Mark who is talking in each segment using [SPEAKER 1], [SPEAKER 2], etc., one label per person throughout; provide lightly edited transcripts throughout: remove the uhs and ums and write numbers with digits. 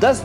[SPEAKER 1] 10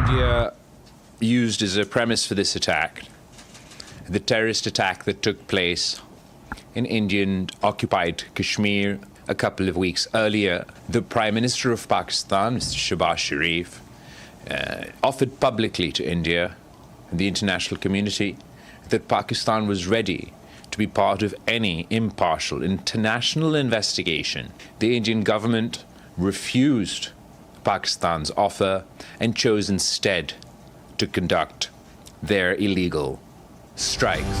[SPEAKER 2] India used as a premise for this attack the terrorist attack that took place in Indian occupied Kashmir a couple of weeks earlier. The Prime Minister of Pakistan, Mr. Shehbaz Sharif, offered publicly to India and the international community that Pakistan was ready to be part of any impartial international investigation. The Indian government refused Pakistan's offer and chose instead to conduct their illegal strikes.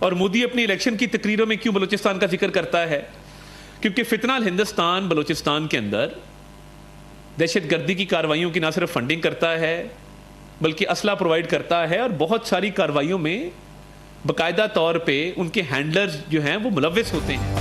[SPEAKER 3] اور مودی اپنی election کی تقریروں میں کیوں بلوچستان کا ذکر کرتا ہے؟ کیونکہ فتنہ الہندوستان بلوچستان کے اندر دہشت گردی کی کارروائیوں کی نہ صرف فنڈنگ کرتا ہے بلکہ اسلحہ پرووائڈ کرتا ہے، اور بہت ساری کارروائیوں میں باقاعدہ طور پہ ان کے ہینڈلرز جو ہیں وہ ملوث ہوتے ہیں۔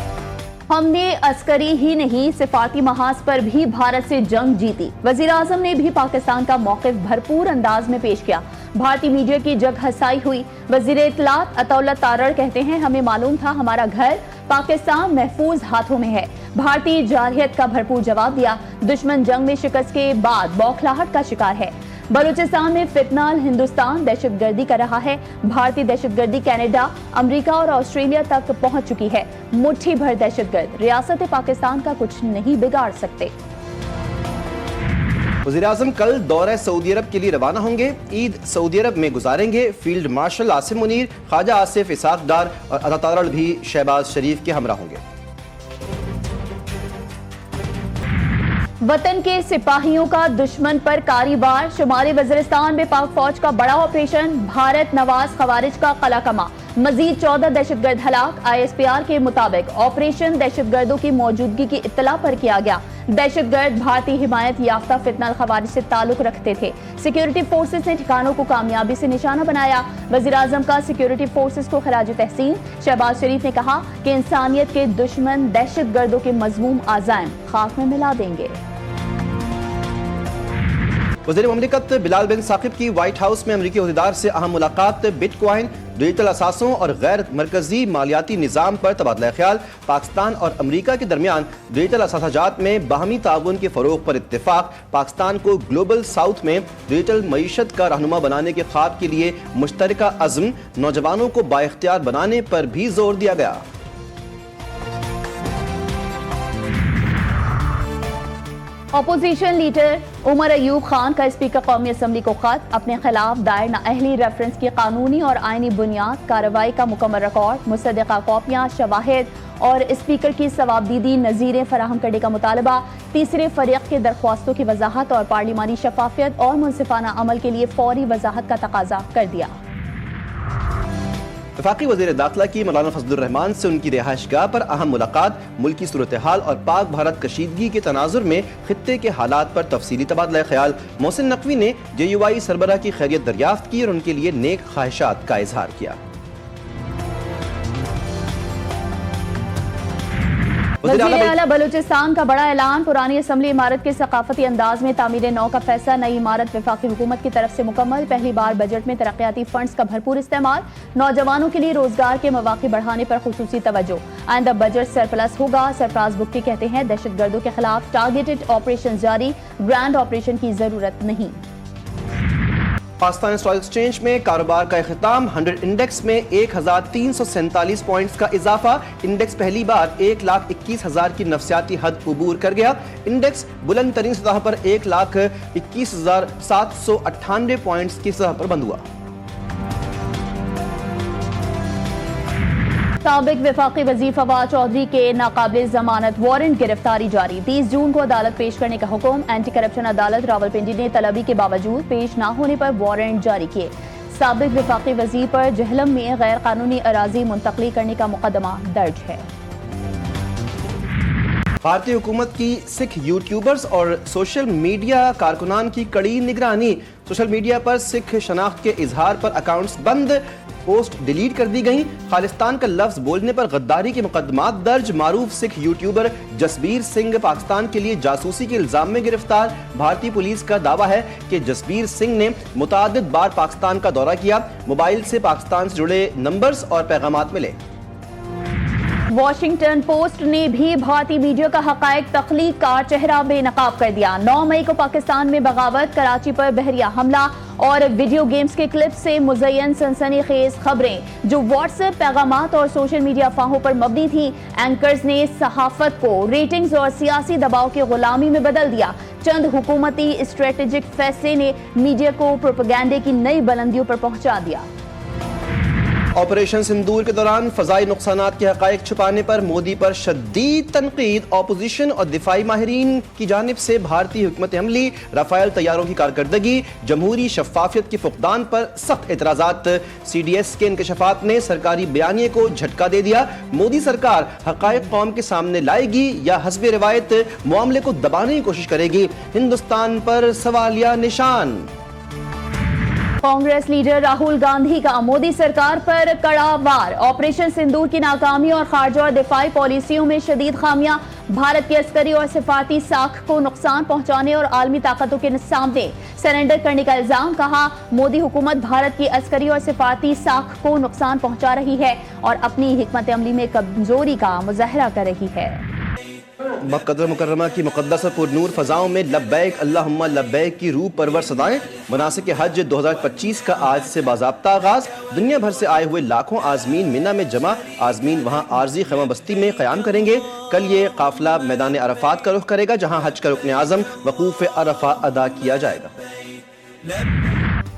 [SPEAKER 4] ہم نے عسکری ہی نہیں سفارتی محاذ پر بھی بھارت سے جنگ جیتی۔ وزیر اعظم نے بھی پاکستان کا موقف بھرپور انداز میں پیش کیا۔ بھارتی میڈیا کی جگ ہنسائی ہوئی۔ وزیر اطلاعات عطا اللہ تارڑ کہتے ہیں ہمیں معلوم تھا ہمارا گھر پاکستان محفوظ ہاتھوں میں ہے۔ بھارتی جارحیت کا بھرپور جواب دیا۔ دشمن جنگ میں شکست کے بعد بوکھلاہٹ کا شکار ہے۔ بلوچستان میں فتنہ ہندوستان دہشت گردی کر رہا ہے۔ بھارتی دہشت گردی کینیڈا، امریکہ اور آسٹریلیا تک پہنچ چکی ہے۔ مٹھی بھر دہشت گرد ریاست پاکستان کا کچھ نہیں بگاڑ سکتے۔
[SPEAKER 1] وزیر اعظم کل دورہ سعودی عرب کے لیے روانہ ہوں گے۔ عید سعودی عرب میں گزاریں گے۔ فیلڈ مارشل عاصم منیر، خواجہ آصف اسحاق ڈار اور عطا تارڑ بھی شہباز شریف کے ہمراہ ہوں گے۔
[SPEAKER 4] وطن کے سپاہیوں کا دشمن پر کاری وار۔ شمالی وزیرستان میں پاک فوج کا بڑا آپریشن۔ بھارت نواز خوارج کا قلعہ کما۔ مزید 14 دہشت گرد ہلاک۔ ISPR کے مطابق آپریشن دہشت گردوں کی موجودگی کی اطلاع پر کیا گیا۔ دہشت گرد بھارتی حمایت یافتہ فتنہ الخوارج سے تعلق رکھتے تھے۔ سیکیورٹی فورسز نے ٹھکانوں کو کامیابی سے نشانہ بنایا۔ وزیر اعظم کا سیکیورٹی فورسز کو خراج تحسین۔ شہباز شریف نے کہا کہ انسانیت کے دشمن دہشت گردوں کے مذموم عزائم خاک میں ملا دیں گے۔
[SPEAKER 1] وزیر مملکت بلال بن ثاقب کی وائٹ ہاؤس میں امریکی عہدیدار سے اہم ملاقات۔ بٹ کوائن، ڈیجیٹل اثاثوں اور غیر مرکزی مالیاتی نظام پر تبادلہ خیال۔ پاکستان اور امریکہ کے درمیان ڈیجیٹل اثاثہ جات میں باہمی تعاون کے فروغ پر اتفاق۔ پاکستان کو گلوبل ساؤتھ میں ڈیجیٹل معیشت کا رہنما بنانے کے خواب کے لیے مشترکہ عزم۔ نوجوانوں کو بااختیار بنانے پر بھی زور دیا گیا۔
[SPEAKER 4] اپوزیشن لیڈر عمر ایوب خان کا اسپیکر قومی اسمبلی کو خط۔ اپنے خلاف دائر نااہلی ریفرنس کی قانونی اور آئینی بنیاد، کارروائی کا مکمل ریکارڈ، مصدقہ کاپیاں، شواہد اور اسپیکر کی ثوابدیدی نظیریں فراہم کرنے کا مطالبہ۔ تیسرے فریق کے درخواستوں کی وضاحت اور پارلیمانی شفافیت اور منصفانہ عمل کے لیے فوری وضاحت کا تقاضا کر دیا۔
[SPEAKER 1] وفاقی وزیر داخلہ کی مولانا فضل الرحمان سے ان کی رہائش گاہ پر اہم ملاقات۔ ملکی صورتحال اور پاک بھارت کشیدگی کے تناظر میں خطے کے حالات پر تفصیلی تبادلہ خیال۔ محسن نقوی نے JUI سربراہ کی خیریت دریافت کی اور ان کے لیے نیک خواہشات کا اظہار کیا۔
[SPEAKER 4] وزیر اعلیٰ بلوچستان کا بڑا اعلان۔ پرانی اسمبلی عمارت کے ثقافتی انداز میں تعمیر نو کا فیصلہ۔ نئی عمارت وفاقی حکومت کی طرف سے مکمل۔ پہلی بار بجٹ میں ترقیاتی فنڈز کا بھرپور استعمال۔ نوجوانوں کے لیے روزگار کے مواقع بڑھانے پر خصوصی توجہ۔ آئندہ بجٹ سرپلس ہوگا۔ سرفراز بگٹی کہتے ہیں دہشت گردوں کے خلاف ٹارگیٹڈ آپریشن جاری، گرینڈ آپریشن کی ضرورت نہیں۔
[SPEAKER 1] پاکستان اسٹاک ایکسچینج میں کاروبار کا اختتام۔ 100 انڈیکس میں 1347 پوائنٹس کا اضافہ۔ انڈیکس پہلی بار 1,21,000 کی نفسیاتی حد عبور کر گیا۔ انڈیکس بلند ترین سطح پر 1,21,798 پوائنٹس کی سطح پر بند ہوا۔
[SPEAKER 4] سابق وفاقی وزیر فواد چودھری کے ناقابل ضمانت وارنٹ گرفتاری جاری۔ 30 جون کو عدالت پیش کرنے کا حکم۔ اینٹی کرپشن عدالت راولپنڈی نے طلبی کے باوجود پیش نہ ہونے پر وارنٹ جاری کیے۔ سابق وفاقی وزیر پر جہلم میں غیر قانونی اراضی منتقلی کرنے کا مقدمہ درج ہے۔
[SPEAKER 1] بھارتی حکومت کی سکھ یوٹیوبرز اور سوشل میڈیا کارکنان کی کڑی نگرانی۔ سوشل میڈیا پر سکھ شناخت کے اظہار پر اکاؤنٹس بند، پوسٹ ڈیلیٹ کر دی گئیں۔ خالصتان کا لفظ بولنے پر غداری کے مقدمات درج۔ معروف سکھ یوٹیوبر جسبیر سنگھ پاکستان کے لیے جاسوسی کے الزام میں گرفتار۔ بھارتی پولیس کا دعویٰ ہے کہ جسبیر سنگھ نے متعدد بار پاکستان کا دورہ کیا۔ موبائل سے پاکستان سے جڑے نمبرز اور پیغامات ملے۔
[SPEAKER 4] واشنگٹن پوسٹ نے بھی بھارتی میڈیا کا حقائق تخلیق کار چہرہ بے نقاب کر دیا۔ 9 مئی کو پاکستان میں بغاوت، کراچی پر بحریہ حملہ اور ویڈیو گیمز کے کلپ سے مزین سنسنی خیز خبریں جو واٹس ایپ پیغامات اور سوشل میڈیا افواہوں پر مبنی تھیں۔ اینکرز نے صحافت کو ریٹنگز اور سیاسی دباؤ کی غلامی میں بدل دیا۔ چند حکومتی اسٹریٹجک فیصلے نے میڈیا کو پروپیگنڈے کی نئی بلندیوں پر پہنچا دیا۔
[SPEAKER 1] آپریشن سندور کے دوران فضائی نقصانات کے حقائق چھپانے پر مودی پر شدید تنقید. اپوزیشن اور دفاعی ماہرین کی جانب سے بھارتی حکمت عملی، رافیل طیاروں کی کارکردگی، جمہوری شفافیت کے فقدان پر سخت اعتراضات. سی ڈی ایس کے انکشافات نے سرکاری بیانیے کو جھٹکا دے دیا. مودی سرکار حقائق قوم کے سامنے لائے گی یا حسب روایت معاملے کو دبانے کی کوشش کرے گی؟ ہندوستان پر سوالیہ نشان.
[SPEAKER 4] کانگریس لیڈر راہل گاندھی کا مودی سرکار پر کڑا وار. آپریشن سندور کی ناکامی اور خارجہ اور دفاعی پالیسیوں میں شدید خامیاں بھارت کی عسکری اور سفارتی ساکھ کو نقصان پہنچانے اور عالمی طاقتوں کے سامنے سرنڈر کرنے کا الزام. کہا مودی حکومت بھارت کی عسکری اور سفارتی ساکھ کو نقصان پہنچا رہی ہے اور اپنی حکمت عملی میں کمزوری کا مظاہرہ کر رہی ہے.
[SPEAKER 1] مکہ مکرمہ کی مقدس اور پرنور فضاؤں میں لبیک اللہم لبیک کی روح پرور صدائیں. مناسک حج 2025 کا آج سے باضابطہ آغاز. دنیا بھر سے آئے ہوئے لاکھوں عازمین مینا میں جمع. عازمین وہاں عارضی خیمہ بستی میں قیام کریں گے. کل یہ قافلہ میدان عرفات کا رخ کرے گا جہاں حج کا رکن اعظم وقوف عرفہ ادا کیا جائے گا.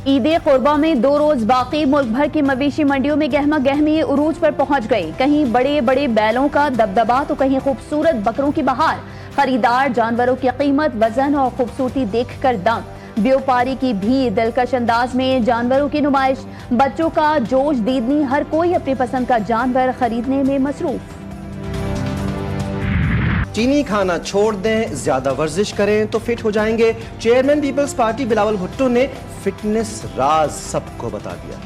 [SPEAKER 4] عید قربہ میں 2 روز باقی. ملک بھر کی مویشی منڈیوں میں گہما گہمی عروج پر پہنچ گئی. کہیں بڑے بڑے بیلوں کا دبدبا تو کہیں خوبصورت بکروں کی بہار. خریدار جانوروں کی قیمت، وزن اور خوبصورتی دیکھ کر دم. بیوپاری کی بھی دلکش انداز میں جانوروں کی نمائش. بچوں کا جوش دیدنی، ہر کوئی اپنی پسند کا جانور خریدنے میں مصروف.
[SPEAKER 1] چینی کھانا چھوڑ دیں، زیادہ ورزش کریں تو فٹ ہو جائیں گے. چیئرمین پیپلز پارٹی بلاول بھٹو نے فٹنس راز سب کو بتا دیا.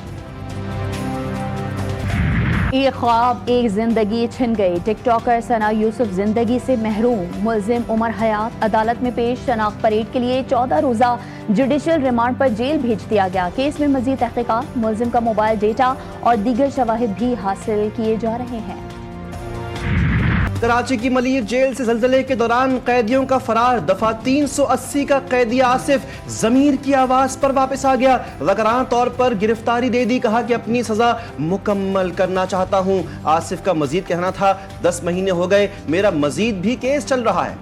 [SPEAKER 4] ایک خواب ایک زندگی چھن گئی. ٹک ٹاکر ثنا یوسف زندگی سے محروم. ملزم عمر حیات عدالت میں پیش. شناخت پریڈ کے لیے 14 روزہ جوڈیشل ریمانڈ پر جیل بھیج دیا گیا. کیس میں مزید تحقیقات. ملزم کا موبائل ڈیٹا اور دیگر شواہد بھی حاصل کیے جا رہے ہیں.
[SPEAKER 1] کراچی کی ملیر جیل سے زلزلے کے دوران قیدیوں کا فرار. دفعہ 380 کا قیدی آصف ضمیر کی آواز پر واپس آ گیا. ذکرانہ طور پر گرفتاری دے دی. کہا کہ اپنی سزا مکمل کرنا چاہتا ہوں. آصف کا مزید کہنا تھا 10 مہینے ہو گئے، میرا مزید بھی کیس چل رہا ہے.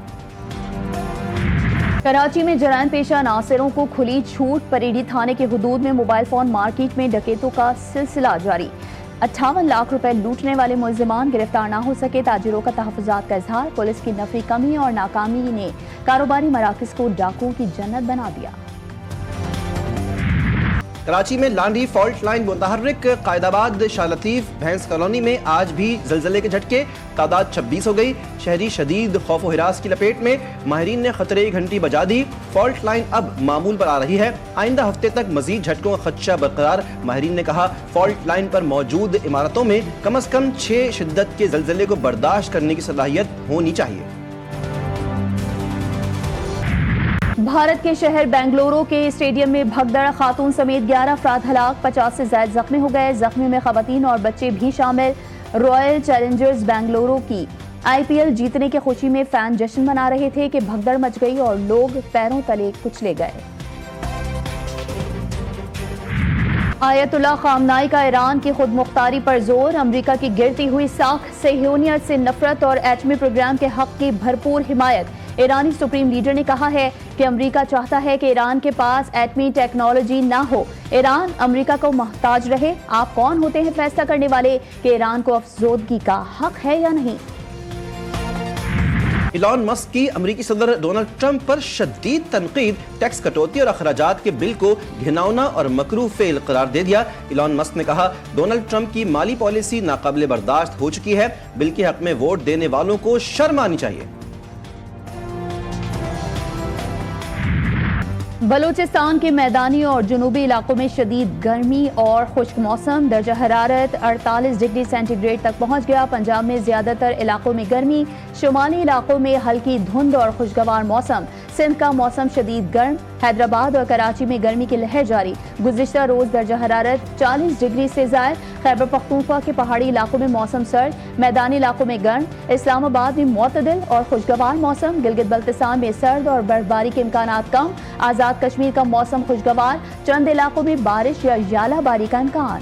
[SPEAKER 4] کراچی میں جرائم پیشہ ناصروں کو کھلی چھوٹ. پریڈی تھانے کے حدود میں موبائل فون مارکیٹ میں ڈکیتوں کا سلسلہ جاری. 58 لاکھ روپے لوٹنے والے ملزمان گرفتار نہ ہو سکے. تاجروں کا تحفظات کا اظہار. پولیس کی نفی کمی اور ناکامی نے کاروباری مراکز کو ڈاکوؤں کی جنت بنا دیا.
[SPEAKER 1] کراچی میں لانڈری فالٹ لائن متحرک. قائد آباد شاہ لطیف بھینس کالونی میں آج بھی زلزلے کے جھٹکے. تعداد 26 ہو گئی. شہری شدید خوف و ہراس کی لپیٹ میں. ماہرین نے خطرے کی گھنٹی بجا دی. فالٹ لائن اب معمول پر آ رہی ہے. آئندہ ہفتے تک مزید جھٹکوں کا خدشہ برقرار. ماہرین نے کہا فالٹ لائن پر موجود عمارتوں میں کم از کم 6 شدت کے زلزلے کو برداشت کرنے کی صلاحیت ہونی چاہیے.
[SPEAKER 4] بھارت کے شہر بنگلورو کے اسٹیڈیم میں بھگدڑ. خاتون سمیت 11 افراد ہلاک. 50 سے زائد زخمی ہو گئے. زخمی میں خواتین اور بچے بھی شامل. رائل چیلنجرز بنگلورو کی IPL جیتنے کی خوشی میں فین جشن منا رہے تھے کہ بھگدڑ مچ گئی اور لوگ پیروں تلے کچلے گئے. آیت اللہ خامنائی کا ایران کی خود مختاری پر زور. امریکہ کی گرتی ہوئی ساکھ، صہیونیت سے نفرت اور ایٹمی پروگرام کے حق کی بھرپور حمایت. ایرانی سپریم لیڈر نے کہا ہے کہ امریکہ چاہتا ہے کہ ایران کے پاس ایٹمی ٹیکنالوجی نہ ہو. ایران امریکہ کو محتاج رہے. آپ کون ہوتے ہیں فیصلہ کرنے والے کہ ایران کو افزودگی کا حق ہے یا نہیں؟
[SPEAKER 1] ایلان مسک کی امریکی صدر ڈونلڈ ٹرمپ پر شدید تنقید. ٹیکس کٹوتی اور اخراجات کے بل کو گھناؤنا اور مکروہ فعل قرار دے دیا. ایلان مسک نے کہا ڈونلڈ ٹرمپ کی مالی پالیسی ناقابل برداشت ہو چکی ہے. بل کے حق میں ووٹ دینے والوں کو شرم آنی چاہیے.
[SPEAKER 4] بلوچستان کے میدانی اور جنوبی علاقوں میں شدید گرمی اور خشک موسم. درجہ حرارت 48 ڈگری سینٹی گریڈ تک پہنچ گیا. پنجاب میں زیادہ تر علاقوں میں گرمی. شمالی علاقوں میں ہلکی دھند اور خوشگوار موسم. سندھ کا موسم شدید گرم. حیدرآباد اور کراچی میں گرمی کی لہر جاری. گزشتہ روز درجہ حرارت 40 ڈگری سے زائد. خیبر پختونخوا کے پہاڑی علاقوں میں موسم سرد. میدانی علاقوں میں گرم. اسلام آباد میں معتدل اور خوشگوار موسم. گلگت بلتستان میں سرد اور برف باری کے امکانات کم. آزاد کشمیر کا موسم خوشگوار. چند علاقوں میں بارش یا ژالہ باری کا امکان.